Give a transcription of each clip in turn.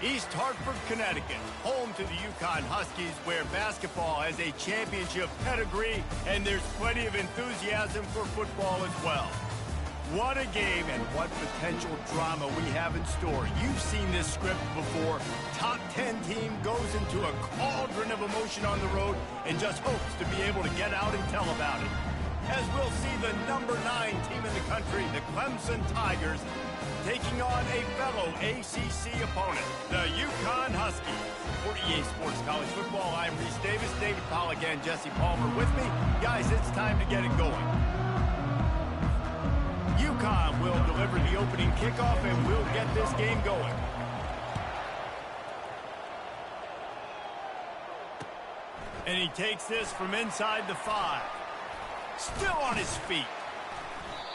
East Hartford, Connecticut, home to the UConn Huskies, where basketball has a championship pedigree and there's plenty of enthusiasm for football as well. What a game and what potential drama we have in store. You've seen this script before. Top 10 team goes into a cauldron of emotion on the road and just hopes to be able to get out and tell about it. As we'll see the number 9 team in the country, the Clemson Tigers, taking on a fellow ACC opponent, the UConn Huskies. For EA Sports College Football, I'm Reese Davis, David Pollack, and Jesse Palmer with me. Guys, it's time to get it going. UConn will deliver the opening kickoff, and we'll get this game going. And he takes this from inside the 5. Still on his feet.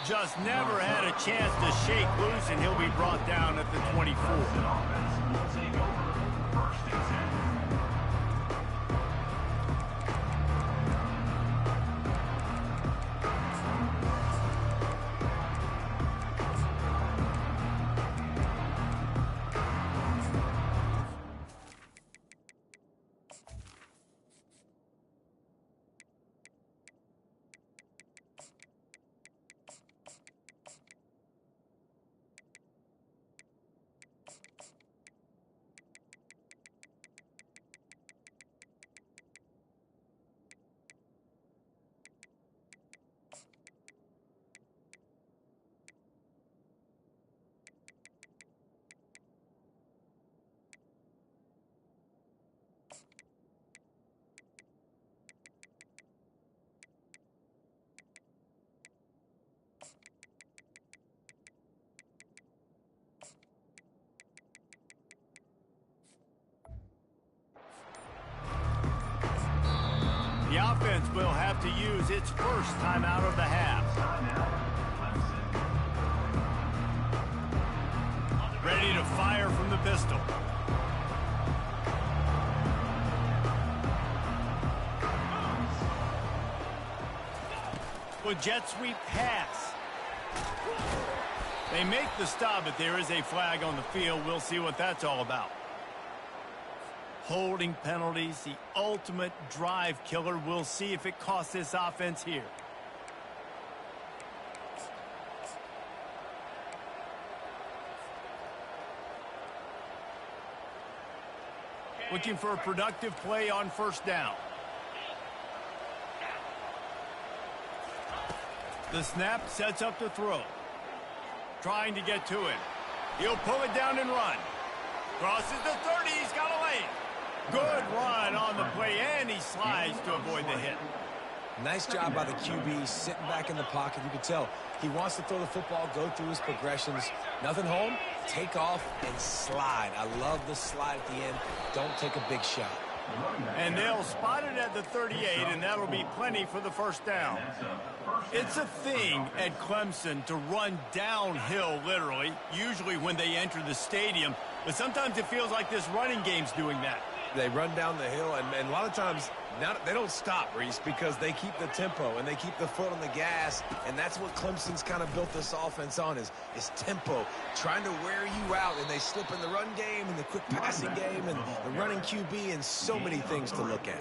Just never had a chance to shake loose, and he'll be brought down at the 24. The offense will have to use its first timeout of the half. Ready to fire from the pistol. With jet sweep pass. They make the stop, but there is a flag on the field. We'll see what that's all about. Holding penalties, the ultimate drive killer. We'll see if it costs this offense here. Looking for a productive play on first down. The snap sets up the throw. Trying to get to it. He'll pull it down and run. Crosses the 30, he's got a lane. Good run on the play, and he slides to avoid the hit. Nice job by the QB, sitting back in the pocket. You can tell he wants to throw the football, go through his progressions. Nothing home, take off, and slide. I love the slide at the end. Don't take a big shot. And they'll spot it at the 38, and that'll be plenty for the first down. It's a thing at Clemson to run downhill, literally, usually when they enter the stadium. But sometimes it feels like this running game's doing that. They run down the hill, and a lot of times they don't stop, Reese, because they keep the tempo and they keep the foot on the gas, and that's what Clemson's kind of built this offense on is tempo, trying to wear you out, and they slip in the run game and the quick passing game and the running QB and so many things to look at.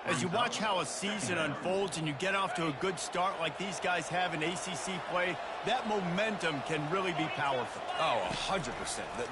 As you watch how a season unfolds and you get off to a good start like these guys have in ACC play, that momentum can really be powerful. Oh, 100%.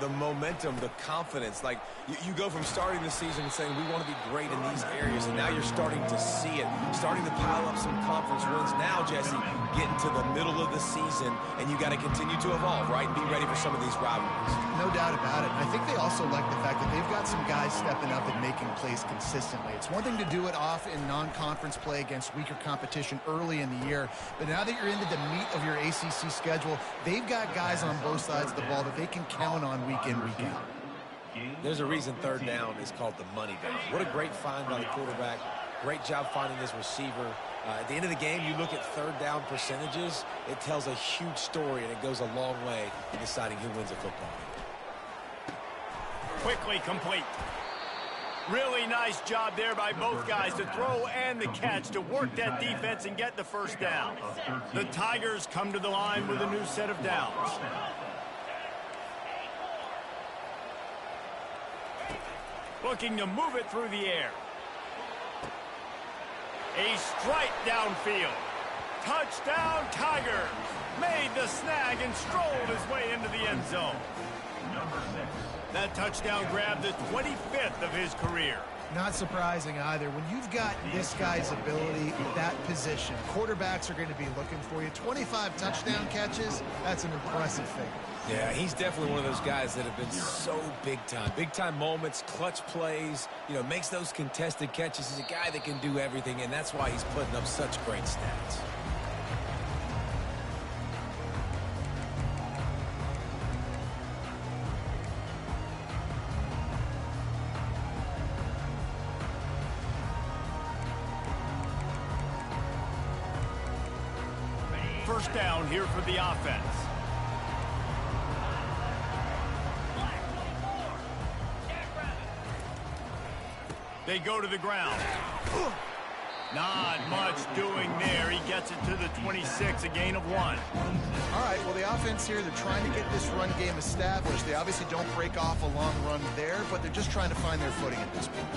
The momentum, the confidence. Like, you go from starting the season and saying, we want to be great in these areas, and now you're starting to see it, starting to pile up some conference wins. Now, Jesse, getting to the middle of the season, and you got to continue to evolve, right, and be ready for some of these rivalries. No doubt about it. I think they also like the fact that they've got some guys stepping up and making plays consistently. It's one thing to do it off in non-conference play against weaker competition early in the year, but now that you're into the meat of your ACC schedule, they've got guys on both sides of the ball that they can count on week in, week out. There's a reason third down is called the money down. What a great find by the quarterback. Great job finding his receiver. At the end of the game, you look at third down percentages, it tells a huge story, and it goes a long way in deciding who wins a football game. Quickly complete. Really nice job there by both guys, the throw and the catch, to work that defense and get the first down. The Tigers come to the line with a new set of downs. Looking to move it through the air. A strike downfield. Touchdown, Tigers. Made the snag and strolled his way into the end zone. That touchdown grabbed the 25th of his career. Not surprising either. When you've got this guy's ability at that position, quarterbacks are going to be looking for you. 25 touchdown catches, that's an impressive figure. Yeah, he's definitely one of those guys that have been so big time. Big time moments, clutch plays, makes those contested catches. He's a guy that can do everything, and that's why he's putting up such great stats. First down here for the offense. They go to the ground. Not much doing there. He gets it to the 26, a gain of 1. All right, well, the offense here, they're trying to get this run game established. They obviously don't break off a long run there, but they're just trying to find their footing at this point.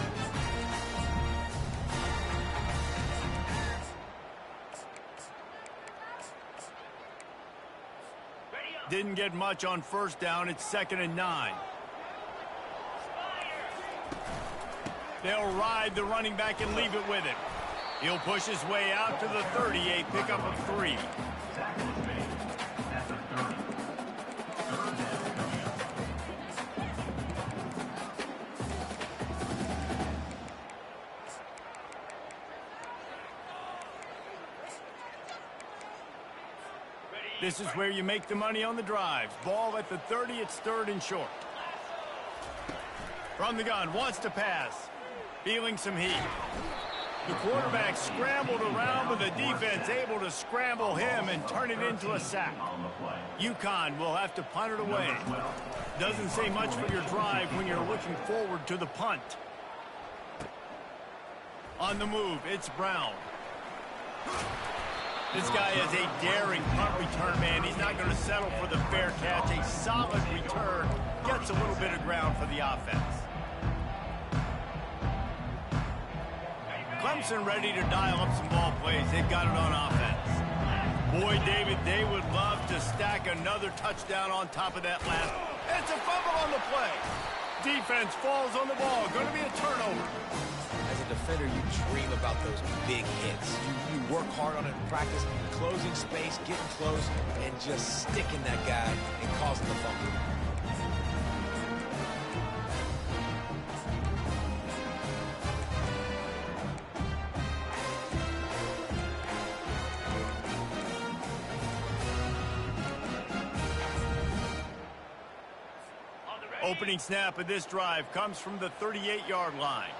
Didn't get much on first down. It's 2nd and 9. They'll ride the running back and leave it with him. He'll push his way out to the 38, pickup of 3. This is where you make the money on the drives. Ball at the 30, it's 3rd and short. From the gun, wants to pass. Feeling some heat. The quarterback scrambled around, but the defense able to scramble him and turn it into a sack. UConn will have to punt it away. Doesn't say much for your drive when you're looking forward to the punt. On the move, it's Brown. This guy is a daring punt return man. He's not going to settle for the fair catch. A solid return. Gets a little bit of ground for the offense. Clemson ready to dial up some ball plays. They've got it on offense. Boy, David, they would love to stack another touchdown on top of that last. It's a fumble on the play. Defense falls on the ball. Going to be a turnover. As a defender, you dream about those big hits. You work hard on it in practice, closing space, getting close, and just sticking that guy and causing the fumble. Opening snap of this drive comes from the 38-yard line.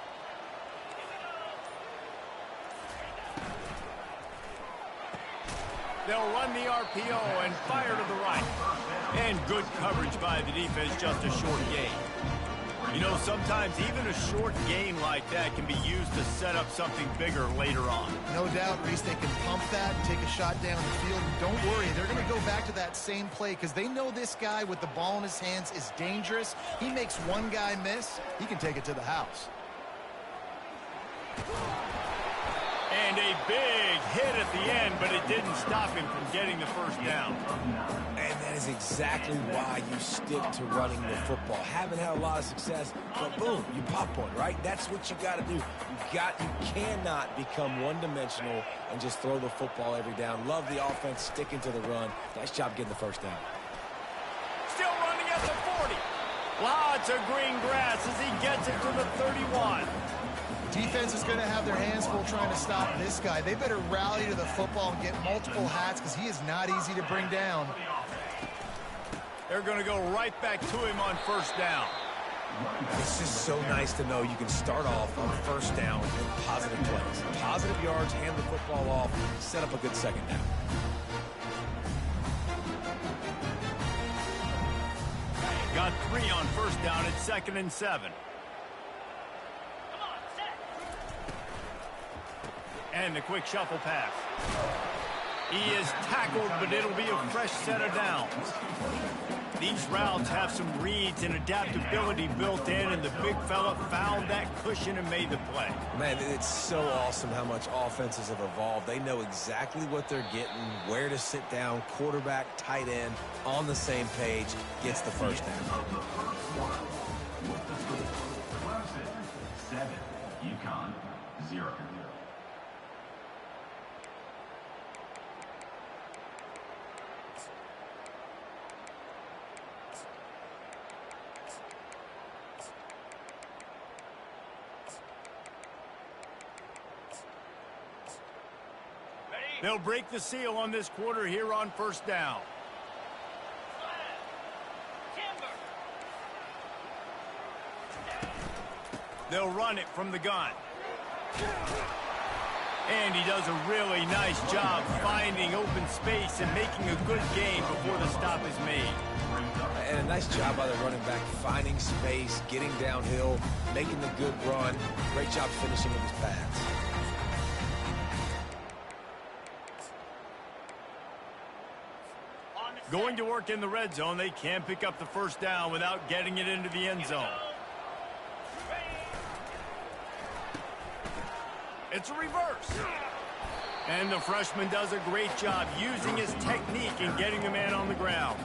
They'll run the RPO and fire to the right. And good coverage by the defense, just a short gain. You know, sometimes even a short gain like that can be used to set up something bigger later on. No doubt, Reese, they can pump that, take a shot down the field. And don't worry, they're going to go back to that same play because they know this guy with the ball in his hands is dangerous. He makes one guy miss, he can take it to the house. And a big hit at the end, but it didn't stop him from getting the first down. And that is exactly why you stick to running the football. Haven't had a lot of success, but boom, you pop one, right? That's what you got to do. You cannot become one-dimensional and just throw the football every down. Love the offense, sticking to the run. Nice job getting the first down. Still running at the 40. Lots of green grass as he gets it to the 31. Defense is going to have their hands full trying to stop this guy. They better rally to the football and get multiple hats because he is not easy to bring down. They're going to go right back to him on first down. It's just so nice to know you can start off on first down with positive plays. Positive yards, hand the football off, set up a good second down. Got 3 on first down. It's 2nd and 7. And the quick shuffle pass. He is tackled, but it'll be a fresh set of downs. These routes have some reads and adaptability built in, and the big fella found that cushion and made the play. Man, it's so awesome how much offenses have evolved. They know exactly what they're getting, where to sit down, quarterback, tight end, on the same page, gets the first down. 7, UConn, 0. They'll break the seal on this quarter here on first down. They'll run it from the gun. And he does a really nice job finding open space and making a good gain before the stop is made. And a nice job by the running back, finding space, getting downhill, making the good run. Great job finishing with his pass. Going to work in the red zone, they can't pick up the first down without getting it into the end zone. It's a reverse. And the freshman does a great job using his technique and getting the man on the ground.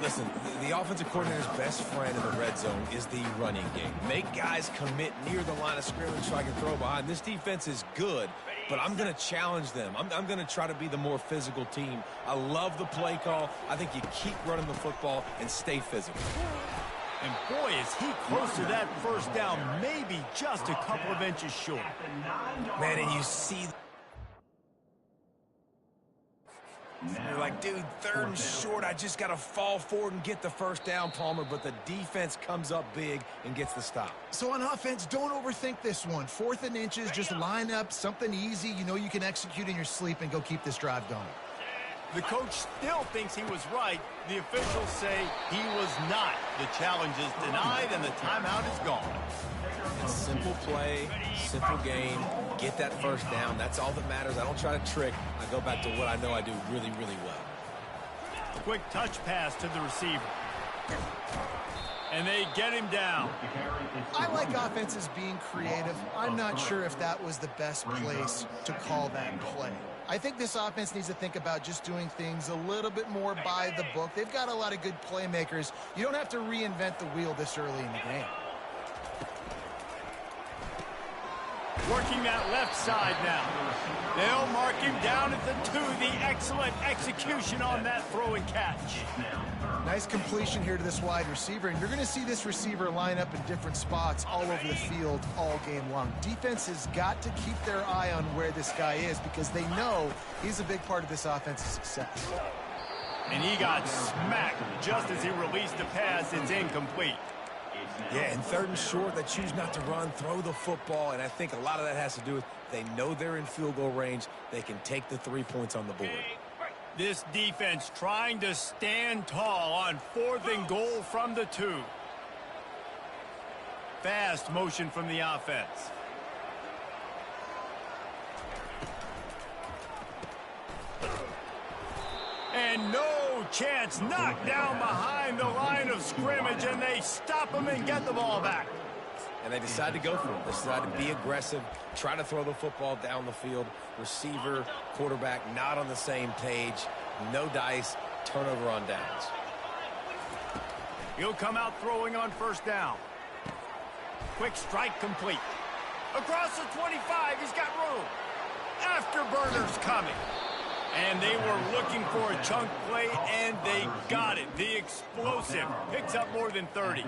Listen, the offensive coordinator's best friend in the red zone is the running game. Make guys commit near the line of scrimmage so I can throw behind. This defense is good, but I'm going to challenge them. I'm going to try to be the more physical team. I love the play call. I think you keep running the football and stay physical. And boy, is he close to that first down, maybe just a couple of inches short. Man, and you see... You're like, dude, 3rd and short. I just got to fall forward and get the first down, Palmer. But the defense comes up big and gets the stop. So on offense, don't overthink this one. 4th and inches, just line up something easy you know you can execute in your sleep and go keep this drive going. The coach still thinks he was right. The officials say he was not. The challenge is denied and the timeout is gone. It's simple play, simple game. Get that first down. That's all that matters. I don't try to trick. I go back to what I know I do really, really well. Quick touch pass to the receiver. And they get him down. I like offenses being creative. I'm not sure if that was the best place to call that play. I think this offense needs to think about just doing things a little bit more by the book. They've got a lot of good playmakers. You don't have to reinvent the wheel this early in the game. Working that left side now. They'll mark him down at the 2. The excellent execution on that throw and catch. Nice completion here to this wide receiver, and you're going to see this receiver line up in different spots all over the field all game long. Defense has got to keep their eye on where this guy is because they know he's a big part of this offense's success. And he got smacked just as he released the pass. It's incomplete. Yeah, and 3rd and short, they choose not to run, throw the football, and I think a lot of that has to do with they know they're in field goal range. They can take the 3 points on the board. This defense trying to stand tall on 4th and goal from the 2. Fast motion from the offense. And no chance, knocked down behind the line of scrimmage, and they stop him and get the ball back. And they decide to go for it. They decide to be aggressive, try to throw the football down the field. Receiver, quarterback, not on the same page. No dice, turnover on downs. He'll come out throwing on first down. Quick strike complete. Across the 25, he's got room. Afterburners coming. And they were looking for a chunk play, and they got it. The explosive picks up more than 30.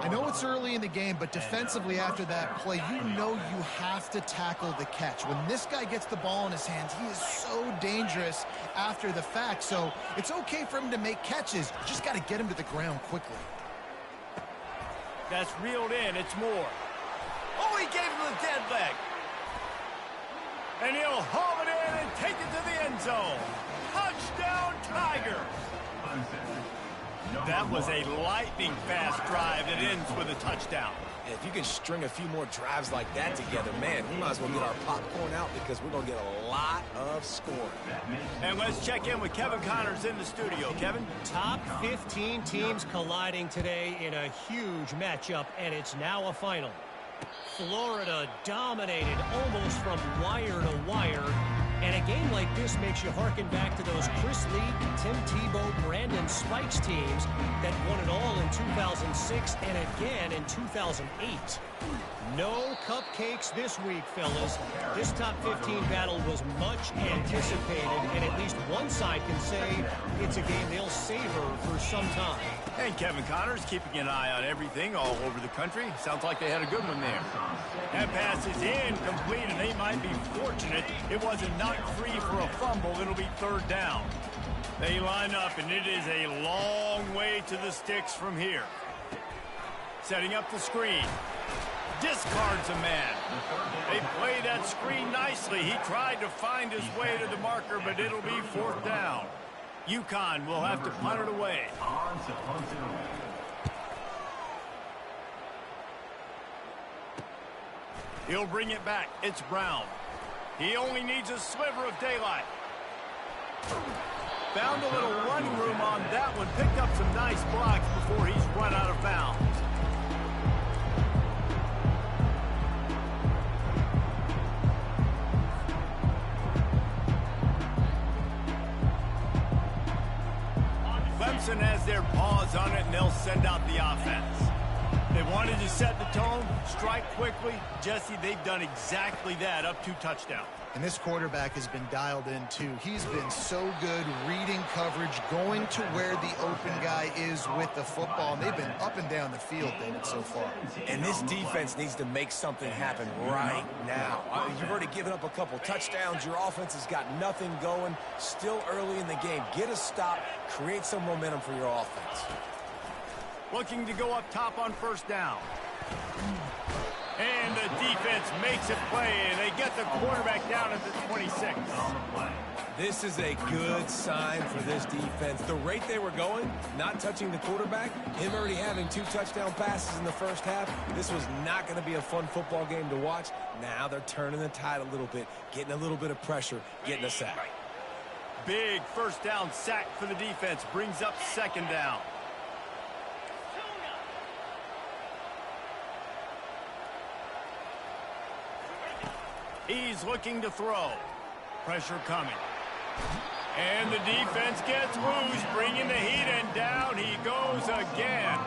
I know it's early in the game, but defensively after that play, you know you have to tackle the catch. When this guy gets the ball in his hands, he is so dangerous after the fact. So it's okay for him to make catches. You just got to get him to the ground quickly. That's reeled in. It's Moore. Oh, he gave him the dead leg. And he'll haul it in and take it to the end zone. Touchdown, Tiger. That was a lightning-fast drive that ends with a touchdown. And if you can string a few more drives like that together, man, we might as well get our popcorn out because we're going to get a lot of scoring. And let's check in with Kevin Connors in the studio. Kevin? Top 15 teams colliding today in a huge matchup, and it's now a final. Florida dominated almost from wire to wire. And a game like this makes you harken back to those Chris Lee, Tim Tebow, Brandon Spikes teams that won it all in 2006 and again in 2008. No cupcakes this week, fellas. This top 15 battle was much anticipated, and at least one side can say it's a game they'll savor for some time. And Kevin Connors keeping an eye on everything all over the country. Sounds like they had a good one there. That pass is incomplete, and they might be fortunate it wasn't knocked free for a fumble. It'll be third down. They line up, and it is a long way to the sticks from here. Setting up the screen. Discards a man. They play that screen nicely. He tried to find his way to the marker, but it'll be fourth down. UConn will have to punt it away. On to punt it away. He'll bring it back. It's Brown. He only needs a sliver of daylight. Found a little running room on that one. Picked up some nice blocks before he's run out of bounds. Clemson has their paws on it, and they'll send out the offense. They wanted to set the tone, strike quickly. Jesse, they've done exactly that, up 2 touchdowns. And this quarterback has been dialed in, too. He's been so good reading coverage, going to where the open guy is with the football. And they've been up and down the field, David, so far. And this defense needs to make something happen right now. You've already given up a couple touchdowns. Your offense has got nothing going. Still early in the game. Get a stop. Create some momentum for your offense. Looking to go up top on first down. And the defense makes it play, and they get the quarterback down at the 26. This is a good sign for this defense. The rate they were going, not touching the quarterback, him already having 2 touchdown passes in the first half, this was not going to be a fun football game to watch. Now they're turning the tide a little bit, getting a little bit of pressure, getting a sack. Big first down sack for the defense, brings up second down. He's looking to throw. Pressure coming. And the defense gets loose, bringing the heat, and down he goes again.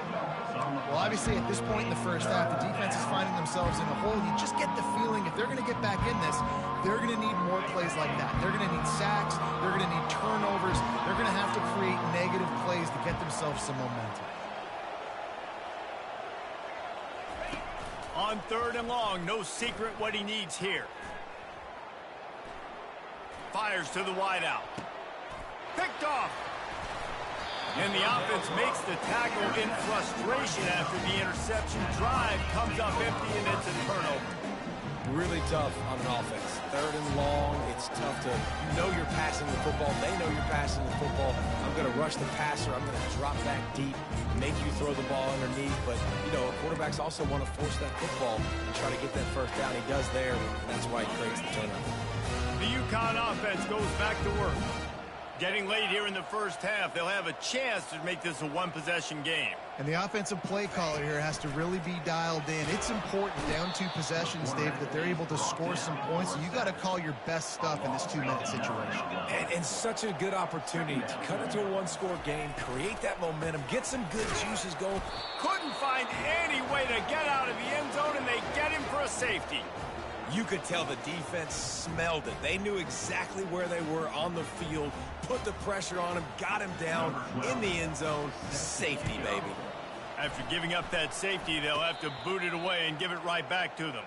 Well, obviously, at this point in the first half, the defense is finding themselves in a hole. You just get the feeling if they're going to get back in this, they're going to need more plays like that. They're going to need sacks. They're going to need turnovers. They're going to have to create negative plays to get themselves some momentum. On third and long, no secret what he needs here. Fires to the wideout. Picked off. And the offense makes the tackle in frustration after the interception. Drive comes up empty, and it's a turnover. Really tough on an offense. Third and long, it's tough to, you know you're passing the football. They know you're passing the football. I'm going to rush the passer. I'm going to drop back deep, make you throw the ball underneath. But, you know, quarterbacks also want to force that football and try to get that first down. He does there, and that's why he creates the turnover. The UConn offense goes back to work. Getting late here in the first half, they'll have a chance to make this a one-possession game. And the offensive play caller here has to really be dialed in. It's important down 2 possessions, Dave, that they're able to score some points. So you got to call your best stuff in this 2-minute situation. And such a good opportunity to cut it to a 1-score game, create that momentum, get some good juices going. Couldn't find any way to get out of the end zone, and they get him for a safety. You could tell the defense smelled it. They knew exactly where they were on the field, put the pressure on him, got him down in the end zone. Safety, baby. After giving up that safety, they'll have to boot it away and give it right back to them.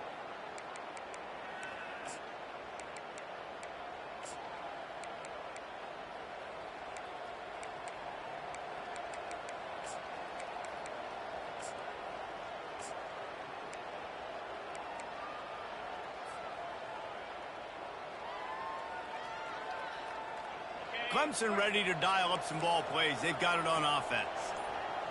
Clemson ready to dial up some ball plays. They've got it on offense.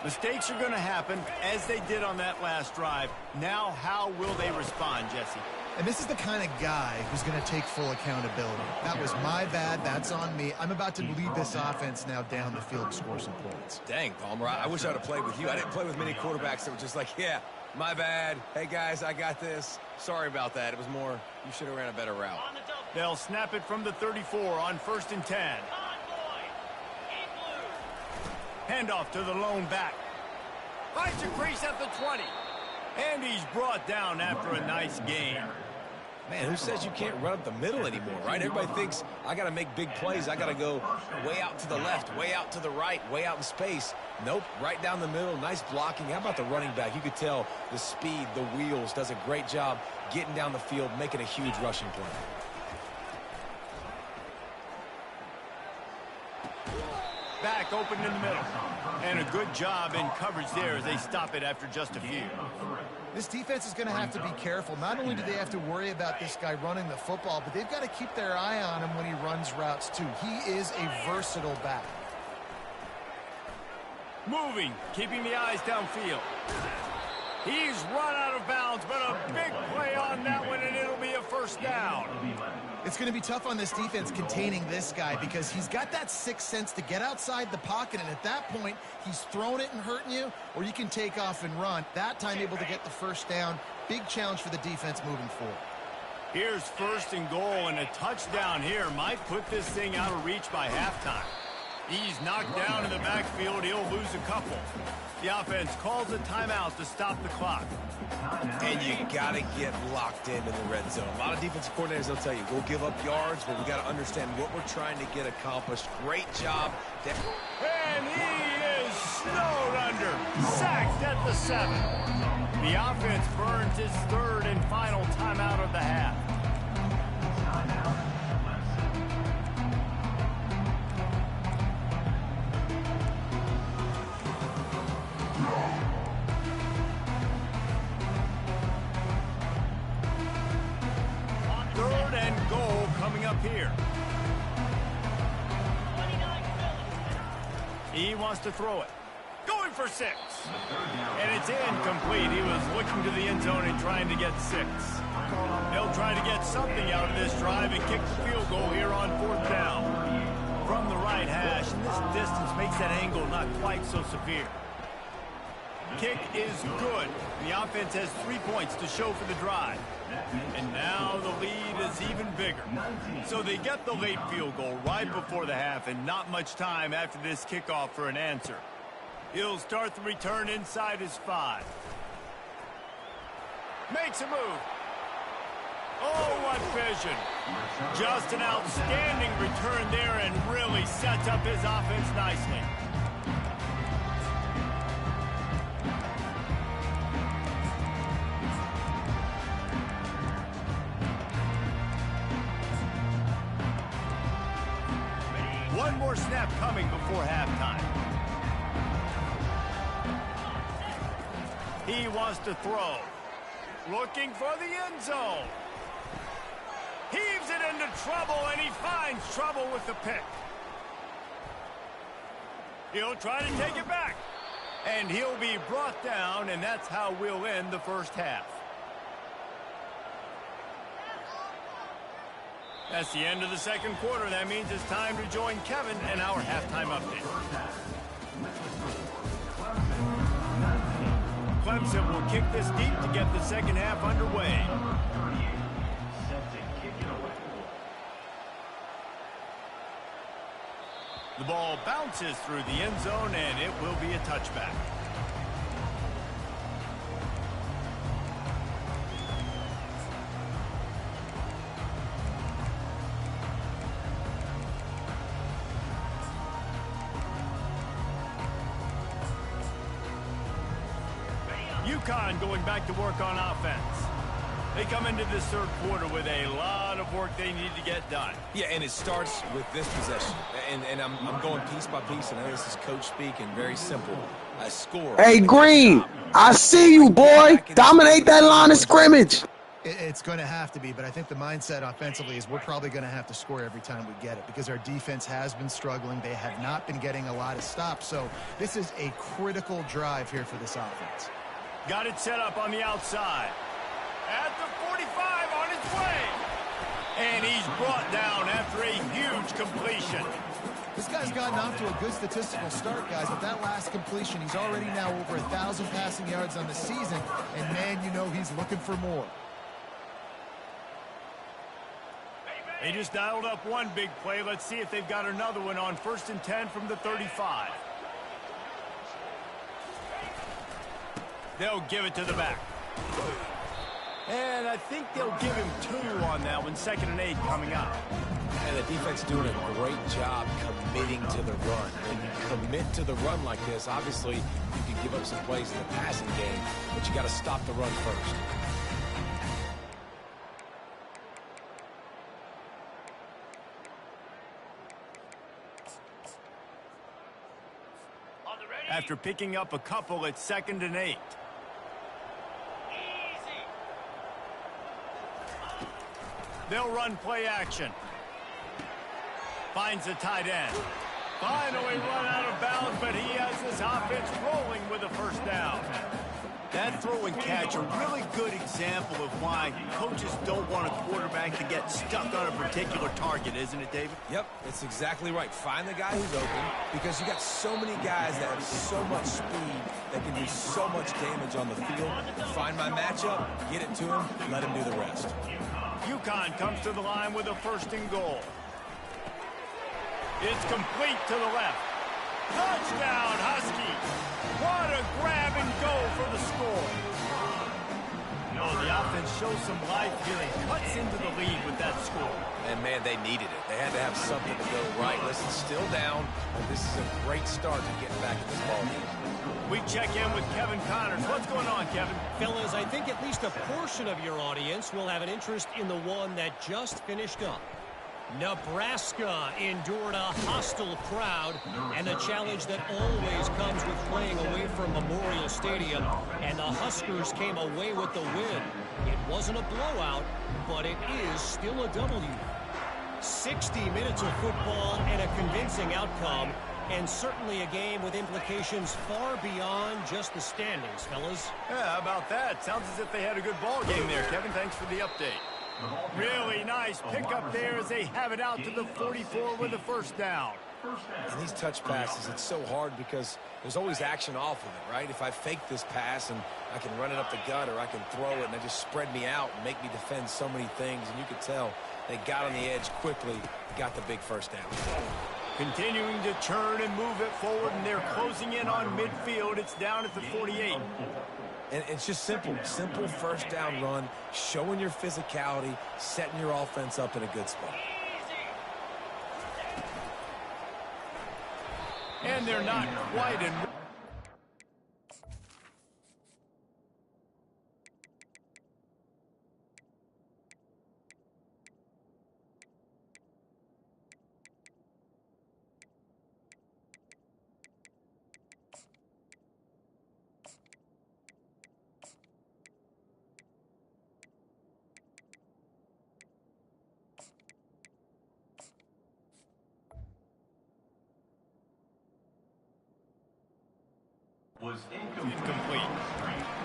Mistakes are going to happen, as they did on that last drive. Now, how will they respond, Jesse? And this is the kind of guy who's going to take full accountability. That was my bad. That's on me. I'm about to lead this offense now down the field and score some points. Dang, Palmer, I wish I would have played with you. I didn't play with many quarterbacks that were just like, yeah, my bad. Hey, guys, I got this. Sorry about that. It was more, you should have ran a better route. They'll snap it from the 34 on 1st and 10. Handoff to the lone back. Finds a crease at the 20. And he's brought down after a nice gain. Man, who says you can't run up the middle anymore, right? Everybody thinks I got to make big plays. I got to go way out to the left, way out to the right, way out in space. Nope, right down the middle. Nice blocking. How about the running back? You could tell the speed, the wheels, does a great job getting down the field, making a huge rushing play. Back open in the middle. And a good job in coverage there as they stop it after just a few. This defense is going to have to be careful. Not only do they have to worry about this guy running the football, but they've got to keep their eye on him when he runs routes too. He is a versatile back. Moving, keeping the eyes downfield. He's run out of bounds, but a big play on that one, and it'll be a first down. It's going to be tough on this defense containing this guy because he's got that sixth sense to get outside the pocket, and at that point, he's throwing it and hurting you, or you can take off and run. That time able to get the first down. Big challenge for the defense moving forward. Here's 1st and goal, and a touchdown here might put this thing out of reach by halftime. He's knocked down in the backfield. He'll lose a couple. The offense calls a timeout to stop the clock. And you got to get locked in the red zone. A lot of defensive coordinators will tell you, we'll give up yards, but we got to understand what we're trying to get accomplished. Great job. And he is snowed under. Sacked at the 7. The offense burns its 3rd and final timeout of the half. Here. He wants to throw it. Going for 6. And it's incomplete. He was looking to the end zone and trying to get 6. They'll try to get something out of this drive and kick the field goal here on 4th down. From the right hash, and this distance makes that angle not quite so severe. Kick is good. The offense has 3 points to show for the drive. And now the lead is even bigger. So they get the late field goal right before the half, and not much time after this kickoff for an answer. He'll start the return inside his 5. Makes a move. Oh, what vision. Just an outstanding return there and really sets up his offense nicely. One more snap coming before halftime. He wants to throw. Looking for the end zone. Heaves it into trouble, and he finds trouble with the pick. He'll try to take it back. And he'll be brought down, and that's how we'll end the first half. That's the end of the second quarter. That means it's time to join Kevin and our halftime update. Clemson will kick this deep to get the second half underway. The ball bounces through the end zone, and it will be a touchback. UConn going back to work on offense. They come into this third quarter with a lot of work they need to get done. Yeah, and it starts with this possession. And I'm going piece by piece, and I know this is coach speak and very simple. Score. Hey, Green, I see you, boy. Dominate that line of scrimmage. It's going to have to be, but I think the mindset offensively is we're probably going to have to score every time we get it because our defense has been struggling. They have not been getting a lot of stops, so this is a critical drive here for this offense. Got it set up on the outside. At the 45 on its way. And he's brought down after a huge completion. This guy's gotten off to a good statistical start, guys. With that last completion, he's already now over 1,000 passing yards on the season, and man, you know he's looking for more. They just dialed up one big play. Let's see if they've got another one on 1st and 10 from the 35. They'll give it to the back. And I think they'll give him 2 on that one. 2nd and 8 coming up. And the defense doing a great job committing to the run. When you commit to the run like this, obviously you can give up some plays in the passing game, but you got to stop the run first. After picking up a couple, it's 2nd and 8. They'll run play action. Finds a tight end. Finally run out of bounds, but he has this offense rolling with a 1st down. That throw and catch, a really good example of why coaches don't want a quarterback to get stuck on a particular target, isn't it, David? Yep, it's exactly right. Find the guy who's open because you got so many guys that have so much speed that can do so much damage on the field. Find my matchup, get it to him, let him do the rest. UConn comes to the line with a 1st and goal. It's complete to the left. Touchdown, Huskies. What a grab and go for the score. Oh, the offense shows some life here and cuts into the lead with that score. And, man, they needed it. They had to have something to go right. Listen, still down, but this is a great start to getting back in this ballgame. We check in with Kevin Connors. What's going on, Kevin? Fellas, I think at least a portion of your audience will have an interest in the one that just finished up. Nebraska endured a hostile crowd and a challenge that always comes with playing away from Memorial Stadium, and the Huskers came away with the win. It wasn't a blowout, but it is still a W. 60 minutes of football and a convincing outcome, and certainly a game with implications far beyond just the standings, fellas. Yeah, how about that? Sounds as if they had a good ball game there, Kevin. Thanks for the update. Really nice pickup there as they have it out to the 44 with a 1st down. And these touch passes, it's so hard because there's always action off of it, right? If I fake this pass and I can run it up the gut or I can throw it and they just spread me out and make me defend so many things, and you could tell they got on the edge quickly, got the big 1st down. Continuing to turn and move it forward, and they're closing in on midfield. It's down at the 48. And it's just simple 1st down run, showing your physicality, setting your offense up in a good spot. And they're not quite in. Was Incomplete.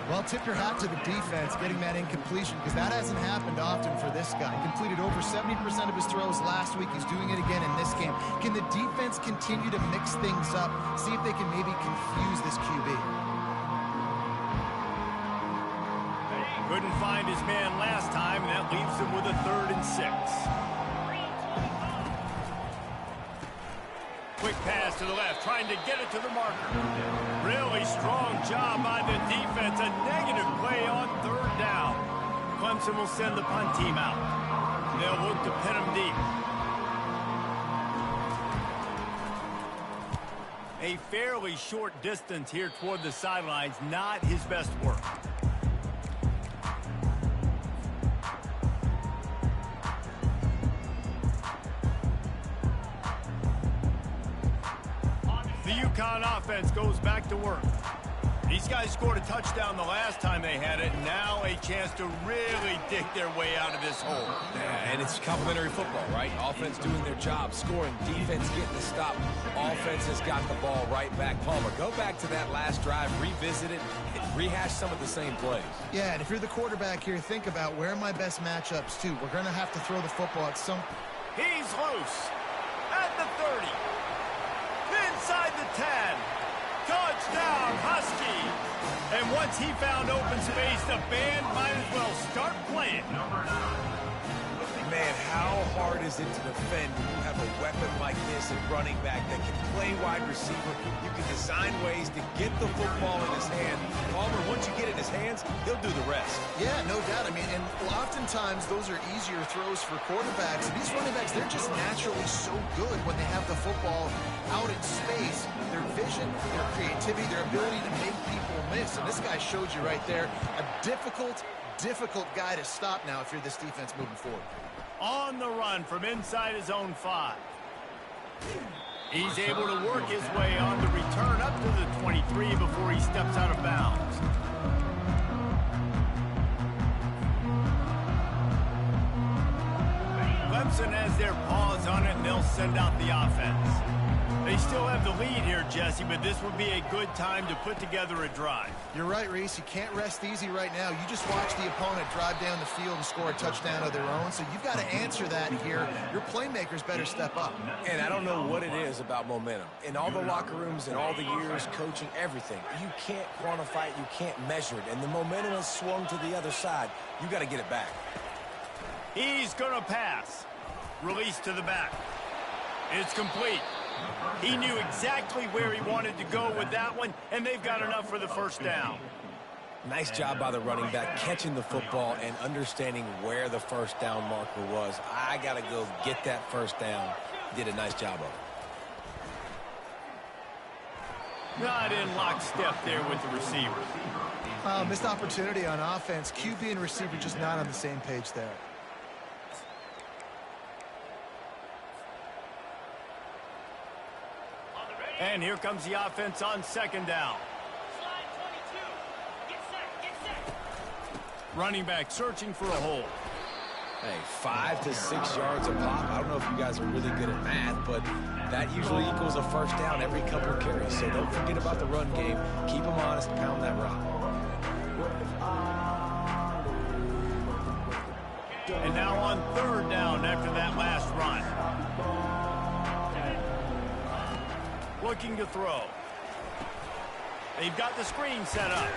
Well, tip your hat to the defense getting that incompletion because that hasn't happened often for this guy. Completed over 70% of his throws last week. He's doing it again in this game. Can the defense continue to mix things up? See if they can maybe confuse this QB. Couldn't find his man last time, and that leaves him with a 3rd and 6. Quick pass to the left, trying to get it to the marker. Really strong job by the defense. A negative play on 3rd down. Clemson will send the punt team out. They'll look to pin him deep. A fairly short distance here toward the sidelines. Not his best work. The UConn offense goes back to work. These guys scored a touchdown the last time they had it, and now a chance to really dig their way out of this hole. Yeah, and it's complementary football, right? Offense doing their job, scoring, defense getting the stop. Offense has got the ball right back. Palmer, go back to that last drive, revisit it, and rehash some of the same plays. Yeah, and if you're the quarterback here, think about where are my best matchups, too. We're going to have to throw the football at some... He's loose at the 30, inside the 10. Touchdown, Husky. And once he found open space, the band might as well start playing. Man, how hard is it to defend when you have a weapon like this at running back that can play wide receiver? You can design ways to get the football in his hand. Palmer, once you get it in his hands, he'll do the rest. Yeah, no doubt. I mean, and oftentimes those are easier throws for quarterbacks. And these running backs, they're just naturally so good when they have the football out in space. Their vision, their creativity, their ability to make people miss. And this guy showed you right there a difficult guy to stop now if you're this defense moving forward. On the run from inside his own 5. He's able to work his way on the return up to the 23 before he steps out of bounds. Clemson has their paws on it, and they'll send out the offense. They still have the lead here, Jesse, but this would be a good time to put together a drive. You're right, Reese. You can't rest easy right now. You just watch the opponent drive down the field and score a touchdown of their own, so you've got to answer that here. Your playmakers better step up. And I don't know what it is about momentum. In all the locker rooms and all the years, coaching, everything, you can't quantify it, you can't measure it, and the momentum has swung to the other side. You got to get it back. He's going to pass. Release to the back. It's complete. He knew exactly where he wanted to go with that one, and they've got enough for the first down. Nice job by the running back, catching the football and understanding where the first down marker was. I got to go get that first down. Did a nice job of it. Not in lockstep there with the receiver. Missed opportunity on offense. QB and receiver just not on the same page there. And here comes the offense on second down. Running back searching for a hole. Hey, 5 to 6 yards a pop. I don't know if you guys are really good at math, but that usually equals a first down every couple of carries. So don't forget about the run game. Keep them honest, pound that rock. And now on third down after that last run. Looking to throw. They've got the screen set up.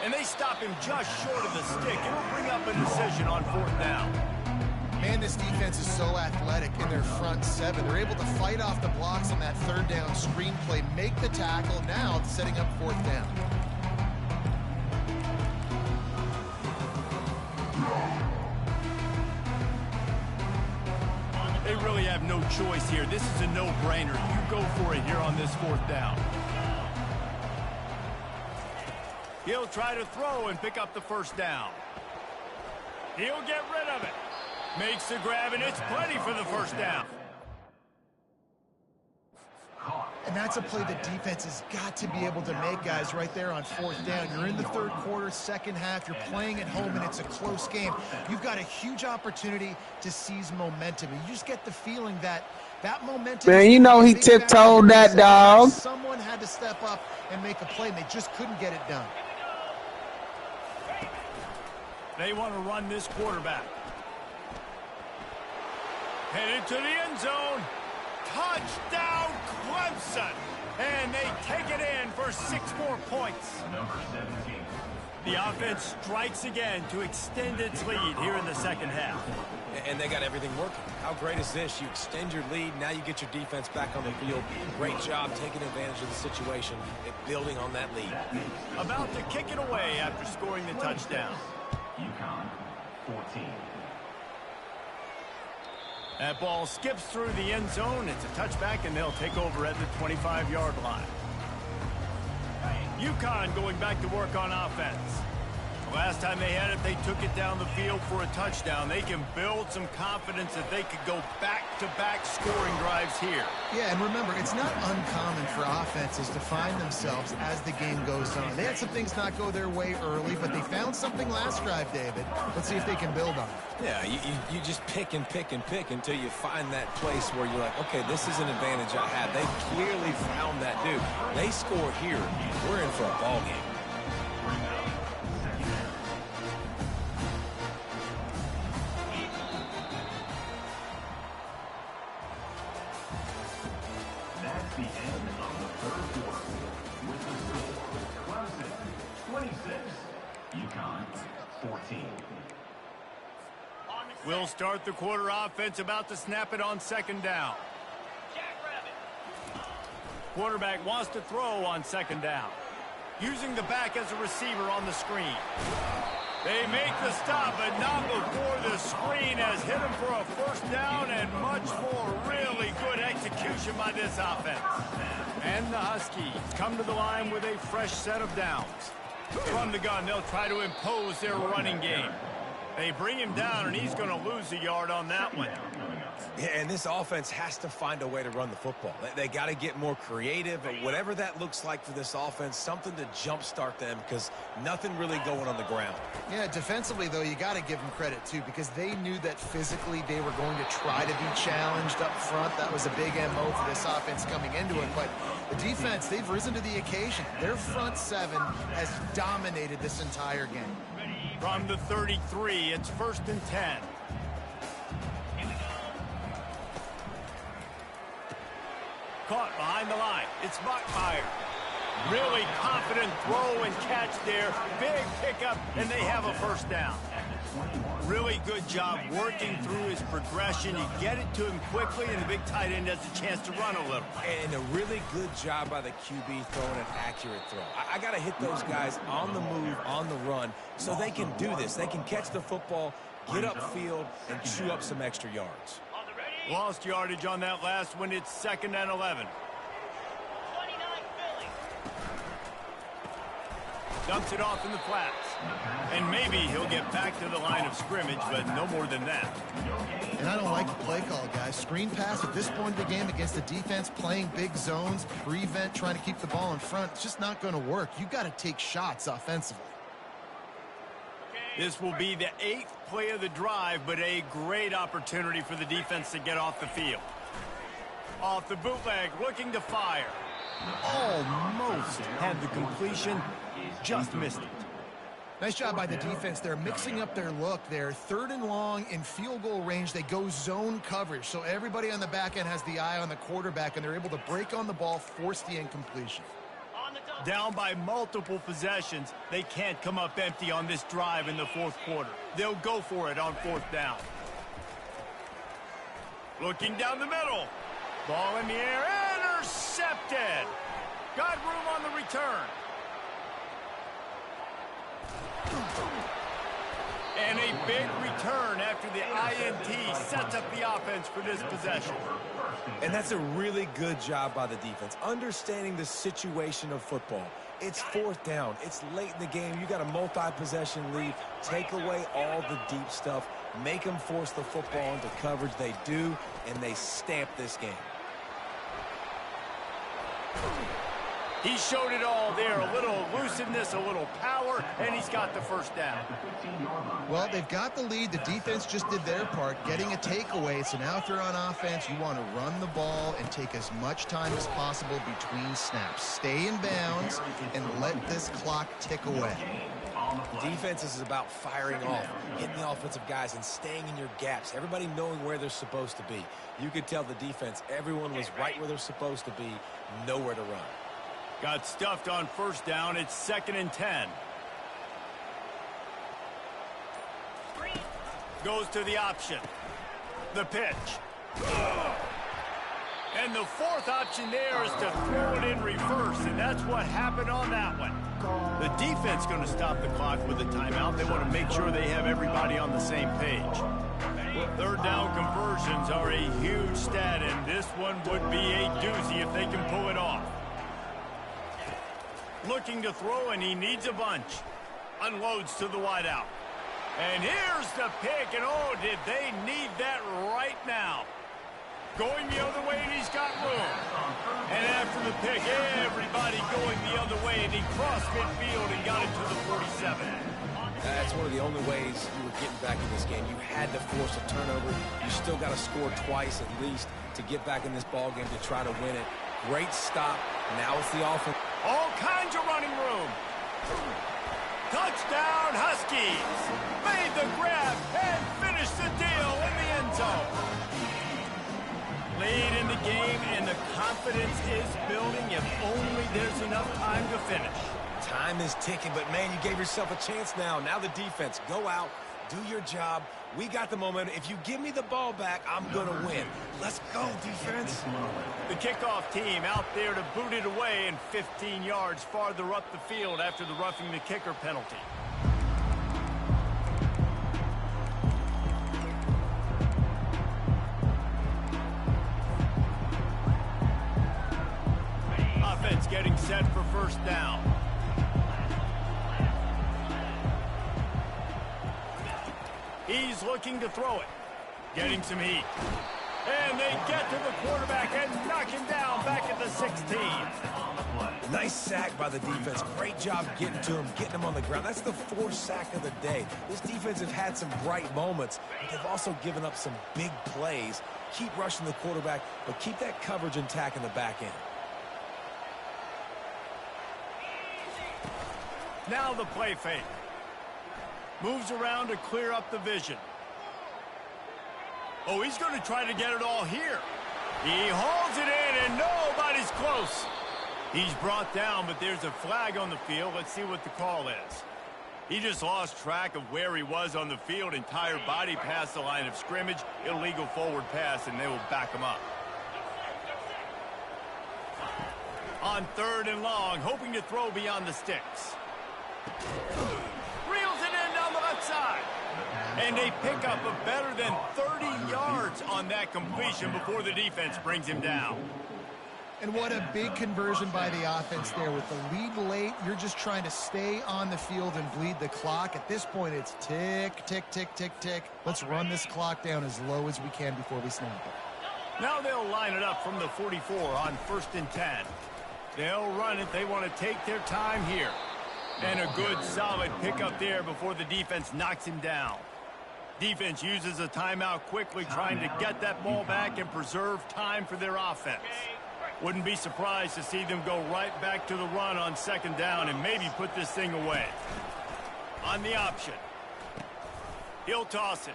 And they stop him just short of the stick. It'll bring up a decision on fourth down. Man, this defense is so athletic in their front 7. They're able to fight off the blocks on that third down screen play, make the tackle, now setting up fourth down. They really have no choice here. This is a no-brainer. You go for it here on this fourth down. He'll try to throw and pick up the first down. He'll get rid of it. Makes the grab, and it's plenty for the first down. And that's a play the defense has got to be able to make, guys, right there on fourth down. You're in the third quarter, second half. You're playing at home, and it's a close game. You've got a huge opportunity to seize momentum. And you just get the feeling that momentum... Man, you know he tiptoed that, dog. Someone had to step up and make a play, and they just couldn't get it done. They want to run this quarterback. Headed to the end zone. Touchdown, Clemson. And they take it in for 6 more points. The offense strikes again to extend its lead here in the second half. And they got everything working. How great is this? You extend your lead, now you get your defense back on the field. Great job taking advantage of the situation and building on that lead. About to kick it away after scoring the touchdown. UConn 14. That ball skips through the end zone. It's a touchback, and they'll take over at the 25-yard line. UConn going back to work on offense. Last time they had it, they took it down the field for a touchdown. They can build some confidence that they could go back-to-back scoring drives here. Yeah, and remember, it's not uncommon for offenses to find themselves as the game goes on. They had some things not go their way early, but they found something last drive, David. Let's see if they can build on it. Yeah, you just pick and pick and pick until you find that place where you're like, okay, this is an advantage I have. They clearly found that dude. They score here. We're in for a ball game. That's the end of the third quarter. With the score, Clemson 26, UConn 14. We'll start the quarter offense, about to snap it on second down. Quarterback wants to throw on second down. Using the back as a receiver on the screen. They make the stop, but not before the screen has hit him for a first down, and much more. Really good execution by this offense. And the Huskies come to the line with a fresh set of downs. From the gun, they'll try to impose their running game. They bring him down, and he's going to lose a yard on that one. Yeah, and this offense has to find a way to run the football. They got to get more creative, or whatever that looks like for this offense, something to jumpstart them, because nothing really going on the ground. Yeah, defensively, though, you got to give them credit, too, because they knew that physically they were going to try to be challenged up front. That was a big MO for this offense coming into it. But the defense, they've risen to the occasion. Their front seven has dominated this entire game. From the 33, it's 1st and 10. Caught behind the line. It's Bachmeier. Really confident throw and catch there. Big pickup, and they have a first down. Really good job working through his progression. You get it to him quickly, and the big tight end has a chance to run a little. And a really good job by the QB throwing an accurate throw. I got to hit those guys on the move, on the run, so they can do this. They can catch the football, get upfield, and chew up some extra yards. Lost yardage on that last one. It's 2nd and 11. Dumps it off in the flats. And maybe he'll get back to the line of scrimmage, but no more than that. And I don't like the play call, guys. Screen pass at this point of the game against the defense, playing big zones, prevent, trying to keep the ball in front. It's just not going to work. You got to take shots offensively. This will be the 8th play of the drive, but a great opportunity for the defense to get off the field. Off the bootleg, looking to fire. Almost had the completion, just missed it. Nice job by the defense. They're mixing up their look. They're 3rd and long in field goal range. They go zone coverage, so everybody on the back end has the eye on the quarterback, and they're able to break on the ball, force the incompletion. Down by multiple possessions, they can't come up empty on this drive in the 4th quarter. They'll go for it on 4th down. Looking down the middle. Ball in the air, intercepted. Got room on the return. And a big return after the INT sets up the offense for this possession. And that's a really good job by the defense, understanding the situation of football. It's 4th down. It's late in the game. You got a multi-possession lead. Take away all the deep stuff. Make them force the football into coverage. They do, and they stamp this game. He showed it all there. A little elusiveness, a little power, and he's got the first down. Well, they've got the lead. The defense just did their part, getting a takeaway. So now if you're on offense, you want to run the ball and take as much time as possible between snaps. Stay in bounds and let this clock tick away. Defense is about firing off, hitting the offensive guys, and staying in your gaps. Everybody knowing where they're supposed to be. You could tell the defense, everyone was right where they're supposed to be, nowhere to run. Got stuffed on first down. It's 2nd and 10. Goes to the option. The pitch. And the 4th option there is to throw it in reverse, and that's what happened on that one. The defense going to stop the clock with a timeout. They want to make sure they have everybody on the same page. 3rd down conversions are a huge stat, and this one would be a doozy if they can pull it off. Looking to throw, and he needs a bunch. Unloads to the wideout. And here's the pick, and oh, did they need that right now. Going the other way, and he's got room. And after the pick, everybody going the other way, and he crossed midfield and got it to the 47. That's one of the only ways you were getting back in this game. You had to force a turnover. You still got to score twice at least to get back in this ball game to try to win it. Great stop. Now it's the offense. All kinds of running room. Touchdown, Huskies. Made the grab and finished the deal in the end zone. Lead in the game, and the confidence is building if only there's enough time to finish. Time is ticking, but, man, you gave yourself a chance now. Now the defense, go out, do your job. We got the momentum. If you give me the ball back, I'm going to win. Let's go, defense. The kickoff team out there to boot it away and 15 yards farther up the field after the roughing the kicker penalty. Offense getting set for first down. He's looking to throw it. Getting some heat. And they get to the quarterback and knock him down back at the 16. Nice sack by the defense. Great job getting to him, getting him on the ground. That's the fourth sack of the day. This defense have had some bright moments, but they've also given up some big plays. Keep rushing the quarterback, but keep that coverage intact in the back end. Now the play fake. Moves around to clear up the vision. Oh, he's going to try to get it all here. He hauls it in, and nobody's close. He's brought down, but there's a flag on the field. Let's see what the call is. He just lost track of where he was on the field. Entire body past the line of scrimmage. Illegal forward pass, and they will back him up. On 3rd and long, hoping to throw beyond the sticks. Reels it in down the left side. And a pickup of better than 30 yards on that completion before the defense brings him down. And what a big conversion by the offense there. With the lead late, you're just trying to stay on the field and bleed the clock. At this point, it's tick, tick, tick, tick, tick. Let's run this clock down as low as we can before we snap it. Now they'll line it up from the 44 on 1st and 10. They'll run it. They want to take their time here. And a good, solid pickup there before the defense knocks him down. Defense uses a timeout quickly, trying to get that ball back and preserve time for their offense. Wouldn't be surprised to see them go right back to the run on 2nd down and maybe put this thing away. On the option. He'll toss it.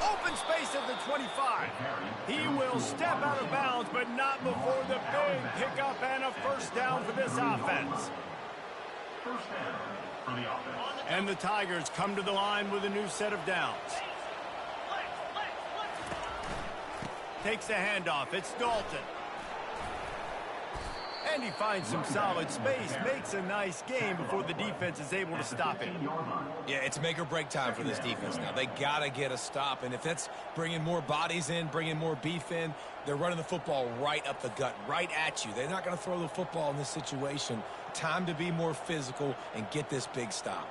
Open space at the 25. He will step out of bounds, but not before the big pickup and a first down for this offense. First down for the offense. And the Tigers come to the line with a new set of downs. Takes the handoff. It's Dalton. And he finds some solid space. Makes a nice game before the defense is able to stop him. Yeah, it's make or break time for this defense now. They got to get a stop. And if that's bringing more bodies in, bringing more beef in, they're running the football right up the gut, right at you. They're not going to throw the football in this situation. Time to be more physical and get this big stop.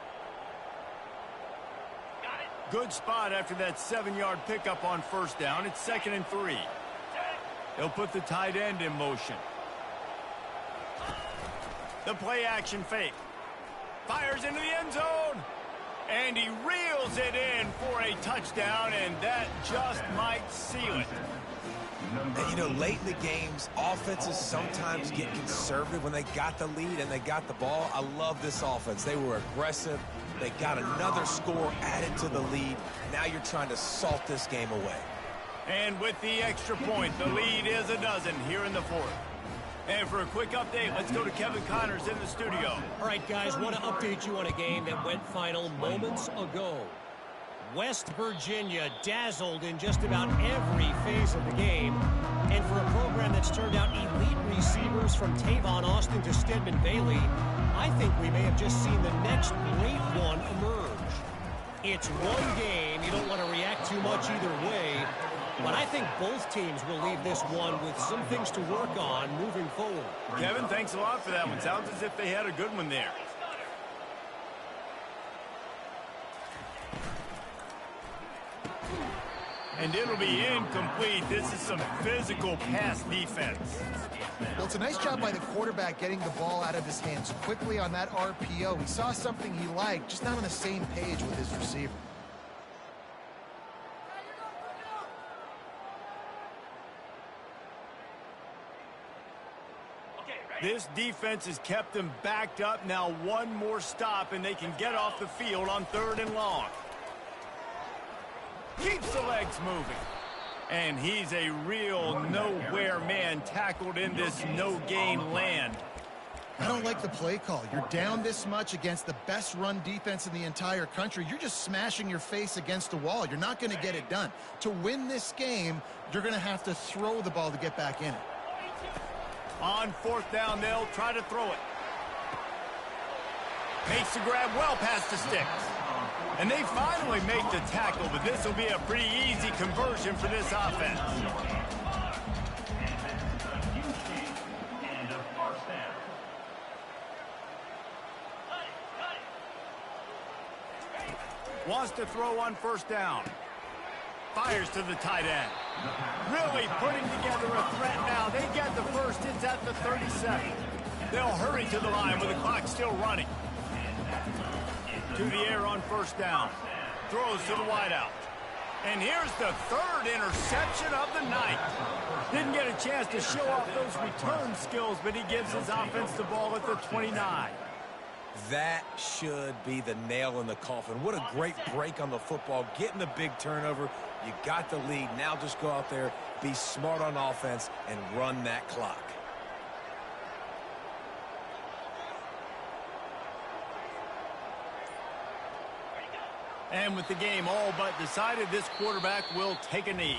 Good spot after that 7-yard pickup on 1st down. It's 2nd and 3. They'll put the tight end in motion. The play action fake. Fires into the end zone. And he reels it in for a touchdown, and that just might seal it. And, you know, late in the games, offenses sometimes get conservative when they got the lead and they got the ball. I love this offense. They were aggressive. They got another score added to the lead. Now you're trying to salt this game away. And with the extra point, the lead is a dozen here in the 4th. And for a quick update, let's go to Kevin Connors in the studio. All right, guys, want to update you on a game that went final moments ago. West Virginia dazzled in just about every phase of the game. And for a program that's turned out elite receivers from Tavon Austin to Stedman Bailey, I think we may have just seen the next great one emerge. It's one game. You don't want to react too much either way. But I think both teams will leave this one with some things to work on moving forward. Kevin, thanks a lot for that one. Sounds as if they had a good one there. And it'll be incomplete. This is some physical pass defense. Well, it's a nice job by the quarterback getting the ball out of his hands quickly on that RPO. He saw something he liked, just not on the same page with his receiver. This defense has kept them backed up. Now one more stop, and they can get off the field on 3rd and long. Keeps the legs moving. And he's a real nowhere man tackled in this no-gain land. I don't like the play call. You're down this much against the best run defense in the entire country. You're just smashing your face against the wall. You're not going to get it done. To win this game, you're going to have to throw the ball to get back in it. On 4th down, they'll try to throw it. Makes the grab well past the sticks. And they finally make the tackle, but this will be a pretty easy conversion for this offense. Wants to throw on 1st down. Fires to the tight end. Really putting together a threat now. They get the first. It's at the 37. They'll hurry to the line with the clock still running. To the air on 1st down. Throws to the wideout. And here's the 3rd interception of the night. Didn't get a chance to show off those return skills, but he gives his offense the ball at the 29. That should be the nail in the coffin. What a great break on the football. Getting the big turnover. You got the lead. Now just go out there, be smart on offense, and run that clock. And with the game all but decided, this quarterback will take a knee.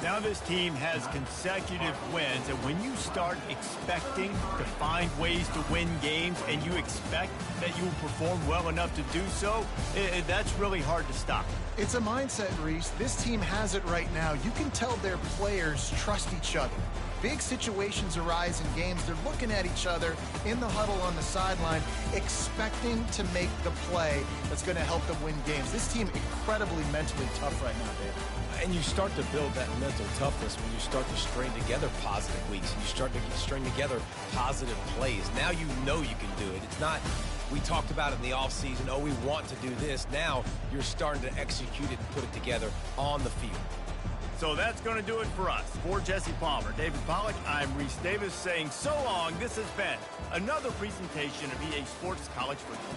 Now this team has consecutive wins, and when you start expecting to find ways to win games and you expect that you will perform well enough to do so, that's really hard to stop. It's a mindset, Reese. This team has it right now. You can tell their players trust each other. Big situations arise in games. They're looking at each other in the huddle on the sideline, expecting to make the play that's going to help them win games. This team incredibly mentally tough right now, Dave. And you start to build that mental toughness when you start to string together positive weeks. And you start to string together positive plays. Now you know you can do it. It's not, we talked about it in the offseason, oh, we want to do this. Now you're starting to execute it and put it together on the field. So that's going to do it for us. For Jesse Palmer, David Pollack, I'm Reese Davis saying so long. This has been another presentation of EA Sports College Football.